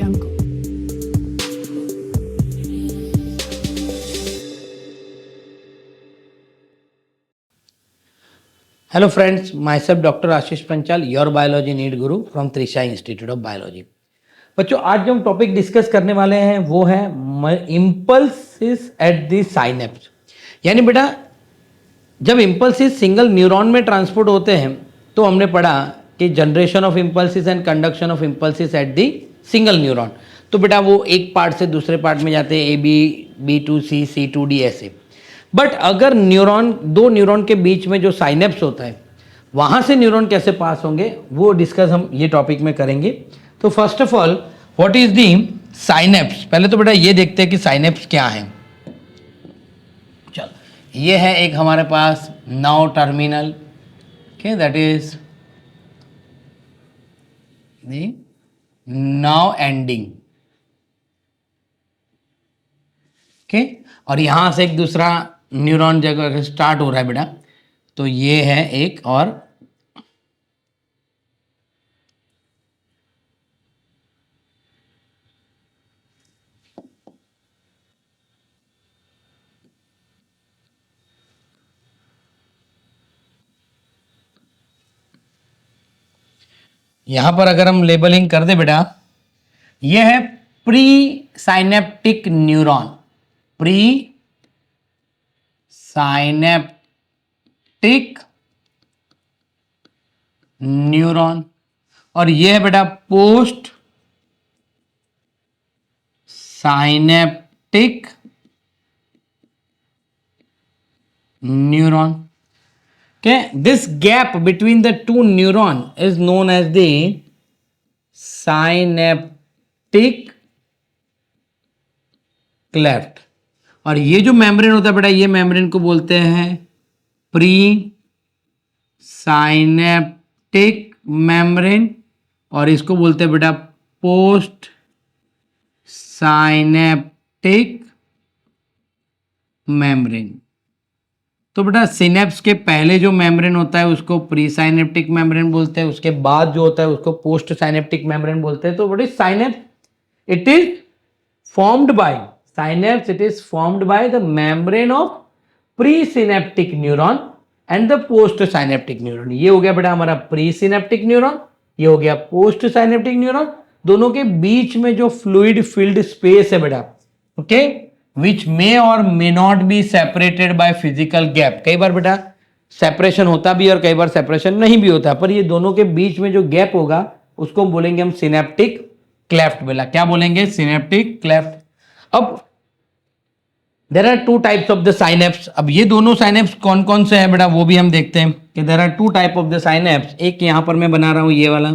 jungle. Hello friends, myself Dr. Ashish Panchal, your biology need guru from Trisha Institute of Biology. बच्चों आज जो हम topic discuss करने वाले हैं वो है इम्पल्सिस एट द साइनेप्स। यानी बेटा जब इम्पल्सिस सिंगल न्यूरॉन में ट्रांसपोर्ट होते हैं तो हमने पढ़ा कि generation of impulses and conduction of impulses at the single neuron. तो बेटा वो एक पार्ट से दूसरे पार्ट में जाते हैं, B2C, C2D ऐसे। बट अगर न्यूरॉन दो न्यूरॉन के बीच में जो साइनेप्स होता है वहाँ से न्यूरॉन कैसे पास होंगे वो डिस्कस हम ये टॉपिक में करेंगे। तो first of all what is the synapse. पहले तो बेटा ये देखते हैं कि साइनेप्स क्या है। चलो ये है एक हमारे पास now terminal, okay, that is the now ending, okay. और यहाँ से एक दूसरा न्यूरॉन जगह स्टार्ट हो रहा है बेटा, तो ये है एक और यहां पर अगर हम लेबलिंग कर दे बेटा, ये है pre synaptic neuron, pre synaptic neuron. और ये है बेटा post synaptic neuron. Okay, this gap between the two neuron is known as the synaptic cleft। और ये जो मेम्ब्रेन होता है बेटा, ये मेम्ब्रेन को बोलते हैं प्री साइनेप्टिक मेम्ब्रेन, और इसको बोलते हैं बेटा पोस्ट साइनेप्टिक मेम्ब्रेन। तो बेटा सिनेप्स के पहले जो मेम्ब्रेन होता है उसको प्री साइनेप्टिक मेम्ब्रेन बोलते हैं, उसके बाद जो होता है उसको पोस्ट साइनेप्टिक मेम्ब्रेन बोलते हैं। तो what is synapse? It is formed by synapse, it is formed by the membrane of pre synaptic neuron and the post synaptic neuron. ये हो गया बेटा हमारा प्री सिनेप्टिक न्यूरॉन, ये हो गया पोस्ट साइनेप्टिक न्यूरॉन। दोनों के बीच में जो फ्लूइड फिल्ड स्पेस है बेटा, okay, which may or may not be separated by physical gap। कई बार बेटा सेपरेशन होता भी और कई बार सेपरेशन नहीं भी होता, पर ये दोनों के बीच में जो गैप होगा उसको बोलेंगे हम सिनेप्टिक क्लेफ्ट। बेटा क्या बोलेंगे? Synaptic cleft. अब there are two types of the synapse. अब ये दोनों साइनेप्स कौन कौन से हैं बेटा वो भी हम देखते हैं कि there are two type of the synapse. एक यहां पर मैं बना रहा हूं ये वाला,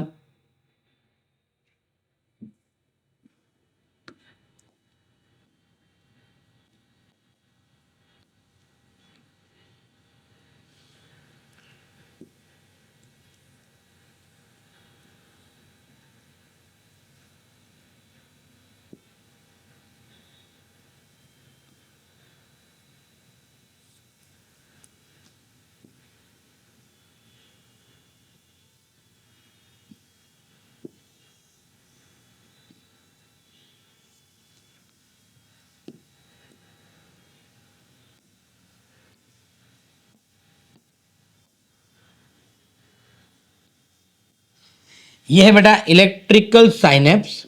ये है बेटा electrical synapse,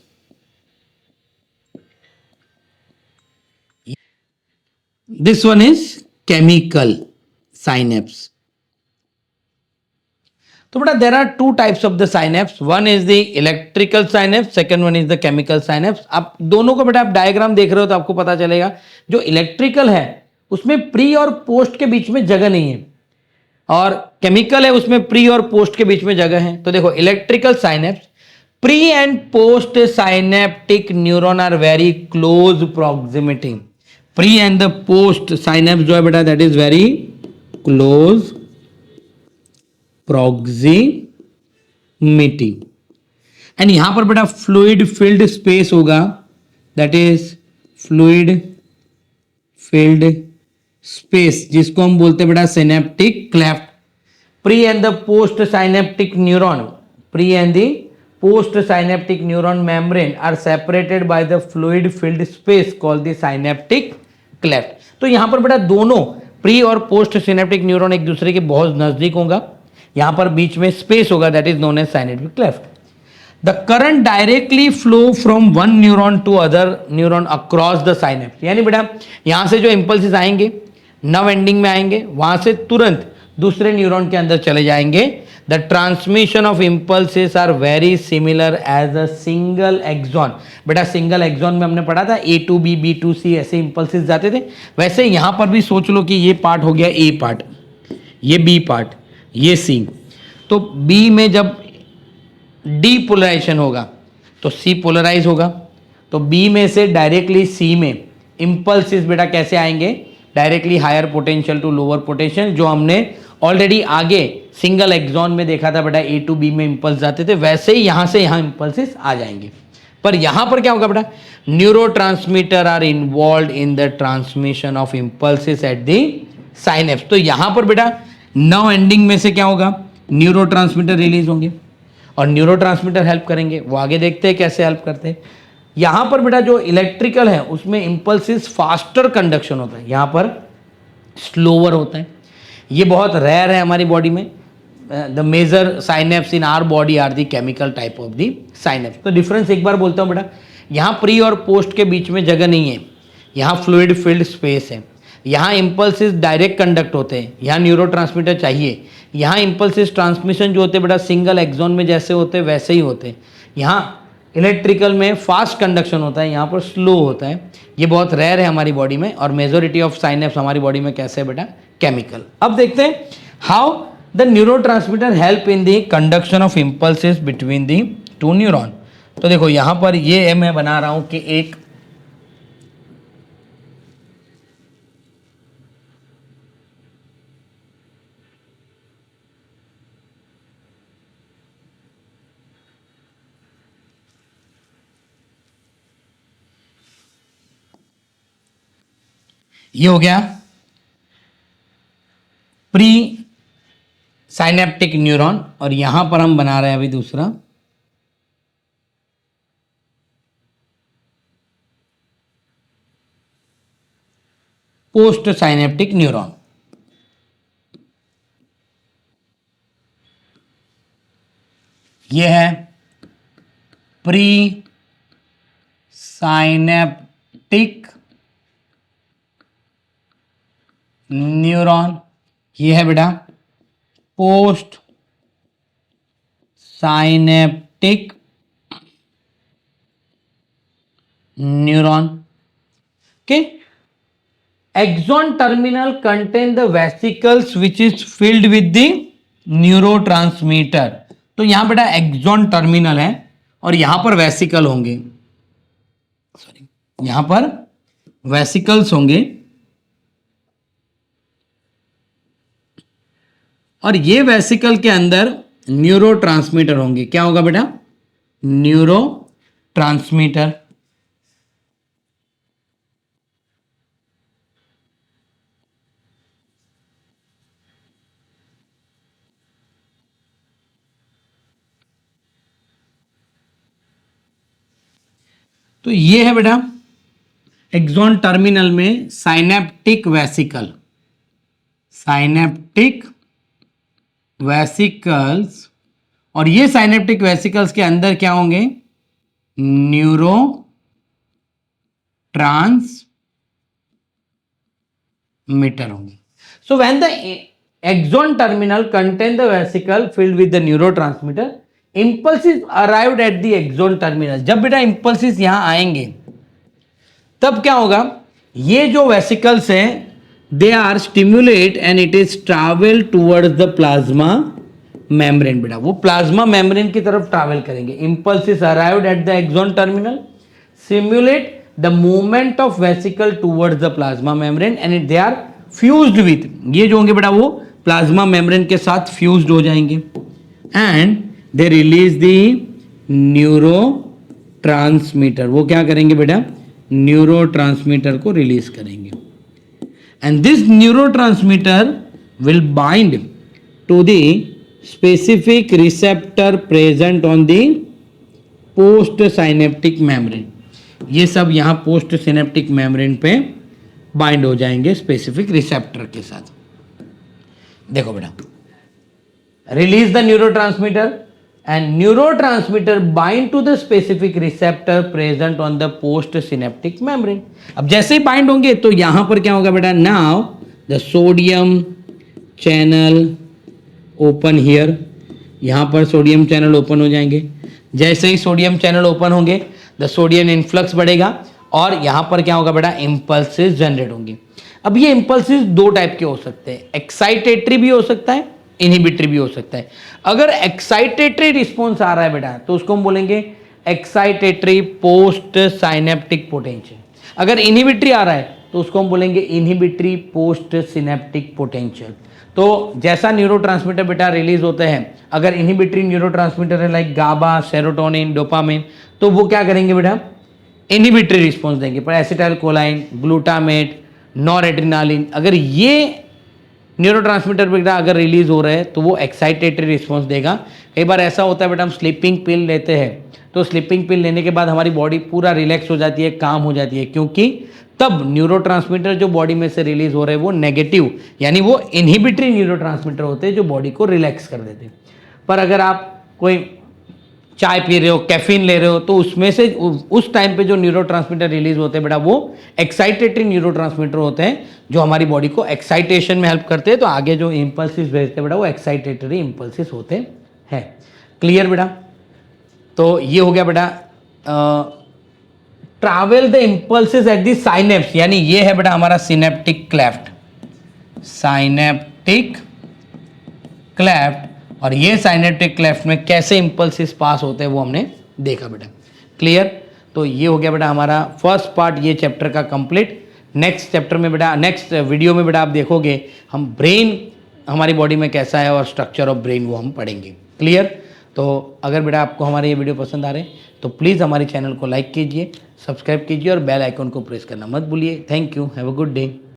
this one is chemical synapse. तो बेटा there are two types of the synapse, one is the electrical synapse, second one is the chemical synapse. आप दोनों को बेटा आप डायग्राम देख रहे हो तो आपको पता चलेगा जो इलेक्ट्रिकल है उसमें प्री और पोस्ट के बीच में जगह नहीं है, और केमिकल है उसमें प्री और पोस्ट के बीच में जगह है। तो देखो electrical synapse, pre and post synaptic neuron are very close proximity. Pre and the post synapse जो है बेटा that is very close proximity. And यहां पर बेटा फ्लूइड फिल्ड स्पेस होगा, that is fluid filled space, जिसको हम बोलते हैं बेटा synaptic cleft. Pre and the post synaptic neuron, pre and the post synaptic neuron membrane are separated by the fluid filled space called the synaptic cleft. तो यहां पर बेटा दोनों प्री और पोस्ट सिनेप्टिक न्यूरॉन एक दूसरे के बहुत नजदीक होगा, यहां पर बीच में स्पेस होगा, that is known as synaptic cleft. The current directly flow from one neuron to other neuron across the synapse. यानी बेटा यहां से जो इंपल्सेस आएंगे नर्व एंडिंग में आएंगे, वहां से तुरंत दूसरे न्यूरॉन के अंदर चले जाएंगे. The transmission of impulses are very similar as a single axon. बेटा सिंगल एक्सॉन में हमने पढ़ा था A to B, B to C ऐसे इम्पल्सेस जाते थे. वैसे यहां पर भी सोच लो कि ये पार्ट हो गया ए पार्ट, ये बी पार्ट, ये सी. तो बी में जब डीपोलराइजेशन होगा तो सी पोलराइज होगा. तो बी में से डायरेक्टली सी में इम्पल्सेस बेटा कैसे आएंगे, directly higher potential to lower potential, जो हमने ऑलरेडी आगे सिंगल एक्सॉन में देखा था बेटा ए टू बी में इंपल्स जाते थे, वैसे ही यहां से यहां इंपल्सेस आ जाएंगे. पर यहां पर क्या होगा बेटा, neurotransmitter are involve in the transmission of impulses at the synapse. तो यहां पर बेटा नर्व एंडिंग में से क्या होगा, न्यूरोट्रांसमीटर रिलीज होंगे और न्यूरोट्रांसमीटर हेल्प करेंगे. वो आगे देखते हैं कैसे हेल्प करते हैं. यहां पर बेटा जो इलेक्ट्रिकल है उसमें इंपल्सेस फास्टर कंडक्शन होता है, यहां पर स्लोअर होता है. ये बहुत रेयर है हमारी बॉडी में. The major synapse in our body are the chemical type of the synapse. तो डिफरेंस एक बार बोलता हूँ बेटा, यहाँ प्री और पोस्ट के बीच में जगह नहीं है, यहाँ फ्लूइड फिल्ड स्पेस है. यहाँ इम्पल्सेस डायरेक्ट कंडक्ट होते हैं, यहाँ न्यूरोट्रांसमीटर चाहिए. यहाँ इम्पल्सेस ट्रांसमिशन जो होते हैं बेटा सिंगल एक्सॉन में जैसे होते हैं वैसे ही होते हैं. यहाँ इलेक्ट्रिकल में फास्ट कंडक्शन होता है, यहाँ पर स्लो होता है. ये बहुत रेयर है हमारी बॉडी में. और मेजोरिटी ऑफ साइनेप्स हमारी बॉडी में कैसे है बेटा, केमिकल. अब देखते हैं how the neurotransmitter help in the conduction of impulses between the two neuron. तो देखो यहाँ पर ये मैं बना रहा हूँ कि एक ये हो गया प्री साइनेप्टिक न्यूरॉन और यहां पर हम बना रहे हैं अभी दूसरा पोस्ट साइनेप्टिक न्यूरॉन. ये है प्री साइनेप्टिक न्यूरॉन, ये है बेटा पोस्ट साइनेप्टिक न्यूरॉन. के axon terminal contain the vesicles which is filled with the neurotransmitter. तो यहां बेटा एक्सॉन टर्मिनल है और यहां पर वेसिकल होंगे, सॉरी यहां पर वेसिकल्स होंगे और ये वेसिकल के अंदर न्यूरोट्रांसमीटर होंगे. क्या होगा बेटा, न्यूरोट्रांसमीटर. तो ये है बेटा एक्सॉन टर्मिनल में साइनेप्टिक वेसिकल, साइनेप्टिक वेसिकल्स. और ये साइनेप्टिक वेसिकल्स के अंदर क्या होंगे, न्यूरो ट्रांसमीटर होंगे. So when the axon terminal contain the vesicle filled with the neurotransmitter, impulses arrived at the axon terminal. जब बेटा इंपल्सेस यहां आएंगे तब क्या होगा, ये जो वेसिकल्स हैं they are stimulate and it is travel towards the plasma membrane. बेटा वो प्लाज्मा मेम्ब्रेन की तरफ ट्रैवल करेंगे. impulses arrived at the axon terminal simulate the movement of vesicle towards the plasma membrane and they are fused with, ये जो होंगे बेटा वो प्लाज्मा मेम्ब्रेन के साथ फ्यूज्ड हो जाएंगे and they release the neurotransmitter. वो क्या करेंगे बेटा, न्यूरोट्रांसमीटर को रिलीज करेंगे. And this neurotransmitter will bind to the specific receptor present on the post synaptic membrane, ये सब यहाँ पोस्ट सिनेप्टिक मेम्ब्रेन पे बाइंड हो जाएंगे स्पेसिफिक रिसेप्टर के साथ। देखो बेटा, release the neurotransmitter and neurotransmitter bind to the specific receptor present on the post synaptic membrane. अब जैसे ही बाइंड होंगे तो यहां पर क्या होगा बेटा, now the sodium channel open here, यहां पर सोडियम चैनल ओपन हो जाएंगे। जैसे ही सोडियम चैनल ओपन होंगे द सोडियम इन्फ्लक्स बढ़ेगा और यहां पर क्या होगा बेटा, इंपल्सेस जनरेट होंगे। अब ये इंपल्सेस दो टाइप के हो सकते हैं, एक्साइटेटरी भी हो सकता है, इनहिबिटरी भी हो सकता है। अगर एक्साइटेटरी रिस्पॉन्स आ रहा है बेटा तो उसको हम बोलेंगे एक्साइटेटरी पोस्ट साइनेप्टिक पोटेंशियल। अगर इनहिबिटरी आ रहा है तो उसको हम बोलेंगे इनहिबिटरी पोस्ट सिनेप्टिक पोटेंशियल। तो जैसा न्यूरोट्रांसमीटर बेटा रिलीज होते हैं, अगर इनहिबिटरी न्यूरोट्रांसमीटर है लाइक गाबा, सेरोटोनिन, डोपामिन, तो वो क्या करेंगे बेटा, इनहिबिटरी रिस्पॉन्स देंगे। पर एसिटाइल कोलाइन, ग्लूटामेट, नॉरएड्रेनालिन, अगर ये न्यूरोट्रांसमीटर बेटा अगर रिलीज हो रहे हैं तो वो एक्साइटेटरी रिस्पॉन्स देगा। कई बार ऐसा होता है बेटा, हम स्लीपिंग पिल लेते हैं तो स्लीपिंग पिल लेने के बाद हमारी बॉडी पूरा रिलैक्स हो जाती है, काम हो जाती है, क्योंकि तब न्यूरोट्रांसमीटर जो बॉडी में से रिलीज हो रहे हैं वो नेगेटिव यानी वो इनहिबिटरी न्यूरोट्रांसमीटर होते हैं जो बॉडी को रिलैक्स कर देते हैं। पर अगर आप कोई चाय पी रहे हो, कैफीन ले रहे हो, तो उसमें से उस टाइम पे जो न्यूरोट्रांसमीटर रिलीज होते हैं बेटा वो एक्साइटेटरी न्यूरोट्रांसमीटर होते हैं जो हमारी बॉडी को एक्साइटेशन में हेल्प करते हैं। तो आगे जो इंपल्सिस भेजते हैं बेटा वो एक्साइटेटरी इंपल्सिस होते हैं। क्लियर बेटा? तो ये हो गया बेटा travel the impulses eight the synapse, यानी ये है बेटा हमारा सिनेप्टिक क्लेफ्ट, साइनेप्टिक क्लेफ्ट। और ये साइनेप्टिक क्लेफ्ट में कैसे इंपल्सिस पास होते हैं वो हमने देखा बेटा। क्लियर? तो ये हो गया बेटा हमारा फर्स्ट पार्ट ये चैप्टर का कंप्लीट। नेक्स्ट चैप्टर में बेटा, नेक्स्ट वीडियो में बेटा आप देखोगे हम ब्रेन हमारी बॉडी में कैसा है और स्ट्रक्चर ऑफ ब्रेन वो हम पढ़ेंगे। क्लियर? तो अगर बेटा आपको हमारे ये वीडियो पसंद आ रहे हैं तो प्लीज़ हमारे चैनल को लाइक कीजिए, सब्सक्राइब कीजिए और बेल आइकन को प्रेस करना मत भूलिए। Thank you, have a good day.